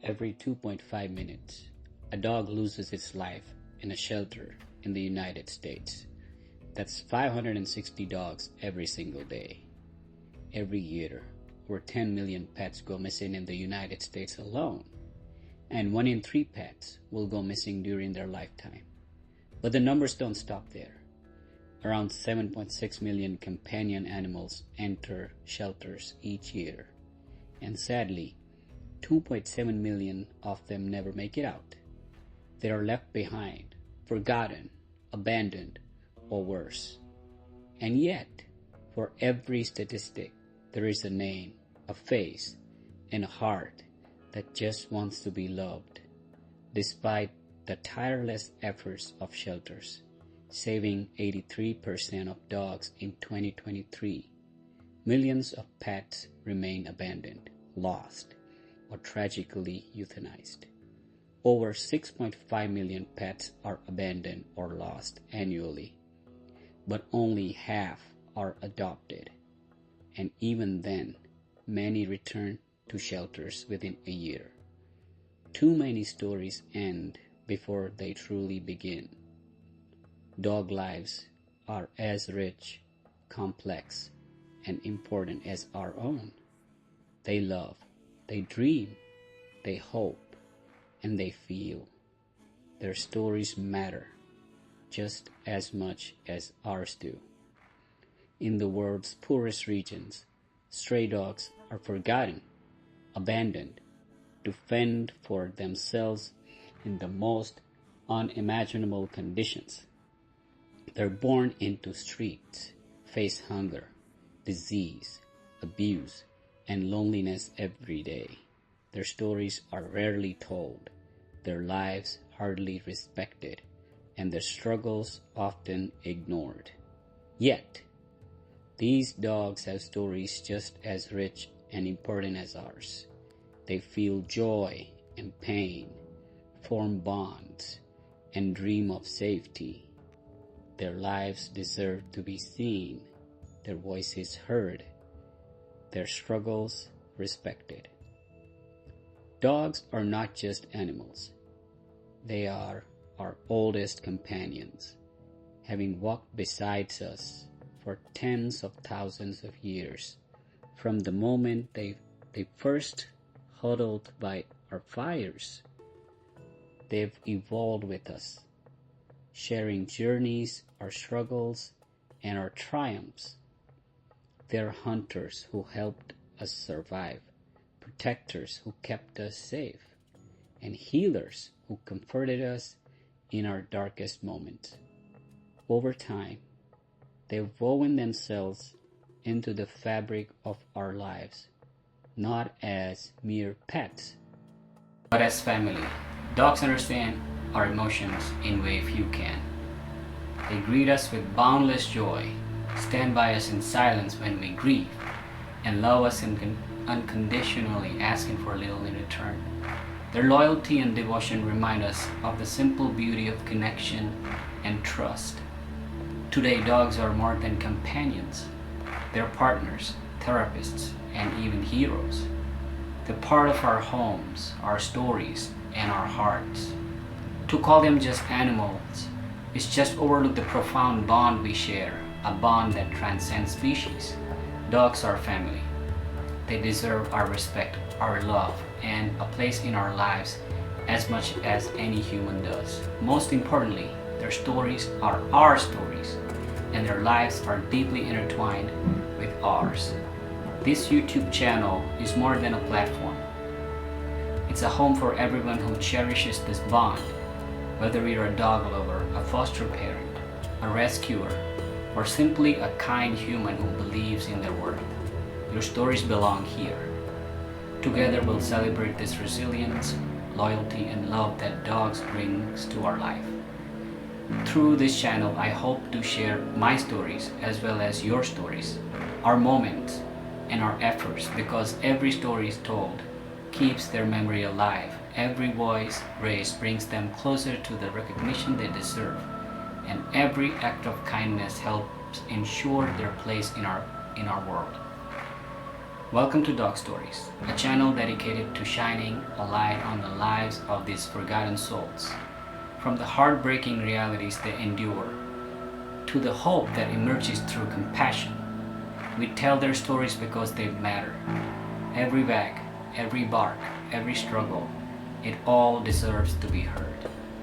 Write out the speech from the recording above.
Every 2.5 minutes, a dog loses its life in a shelter in the United States. That's 560 dogs every single day. Every year, over 10 million pets go missing in the United States alone, and 1 in 3 pets will go missing during their lifetime. But the numbers don't stop there. Around 7.6 million companion animals enter shelters each year, and sadly, 2.7 million of them never make it out. They are left behind, forgotten, abandoned, or worse. And yet, for every statistic, there is a name, a face, and a heart that just wants to be loved. Despite the tireless efforts of shelters, saving 83% of dogs in 2023, millions of pets remain abandoned, lost, or tragically euthanized. Over 6.5 million pets are abandoned or lost annually, but only half are adopted, and even then, many return to shelters within a year. Too many stories end before they truly begin. Dog lives are as rich, complex, and important as our own. They love, they dream, they hope, and they feel. Their stories matter just as much as ours do. In the world's poorest regions, stray dogs are forgotten, abandoned, to fend for themselves in the most unimaginable conditions. They're born into streets, face hunger, disease, abuse, and loneliness every day. Their stories are rarely told, their lives hardly respected, and their struggles often ignored. Yet, these dogs have stories just as rich and important as ours. They feel joy and pain, form bonds, and dream of safety. Their lives deserve to be seen, their voices heard, their struggles respected. Dogs are not just animals. They are our oldest companions, having walked beside us for tens of thousands of years. From the moment they first huddled by our fires, they've evolved with us, sharing journeys, our struggles, and our triumphs. They're hunters who helped us survive, protectors who kept us safe, and healers who comforted us in our darkest moments. Over time, they've woven themselves into the fabric of our lives, not as mere pets, but as family. Dogs understand our emotions in ways few can. They greet us with boundless joy, stand by us in silence when we grieve, and love us unconditionally, asking for little in return. Their loyalty and devotion remind us of the simple beauty of connection and trust. Today, dogs are more than companions. They're partners, therapists, and even heroes. They're part of our homes, our stories, and our hearts. To call them just animals is just overlook the profound bond we share, a bond that transcends species. Dogs are family. They deserve our respect, our love, and a place in our lives as much as any human does. Most importantly, their stories are our stories, and their lives are deeply intertwined with ours. This YouTube channel is more than a platform. It's a home for everyone who cherishes this bond, whether you're a dog lover, a foster parent, a rescuer, or simply a kind human who believes in their worth. Your stories belong here. Together we'll celebrate this resilience, loyalty, and love that dogs brings to our life. Through this channel, I hope to share my stories as well as your stories, our moments, and our efforts, because every story is told keeps their memory alive. Every voice raised brings them closer to the recognition they deserve, and every act of kindness helps ensure their place in our world. Welcome to Dog Stories, a channel dedicated to shining a light on the lives of these forgotten souls. From the heartbreaking realities they endure, to the hope that emerges through compassion, we tell their stories because they matter. Every wag, every bark, every struggle, it all deserves to be heard.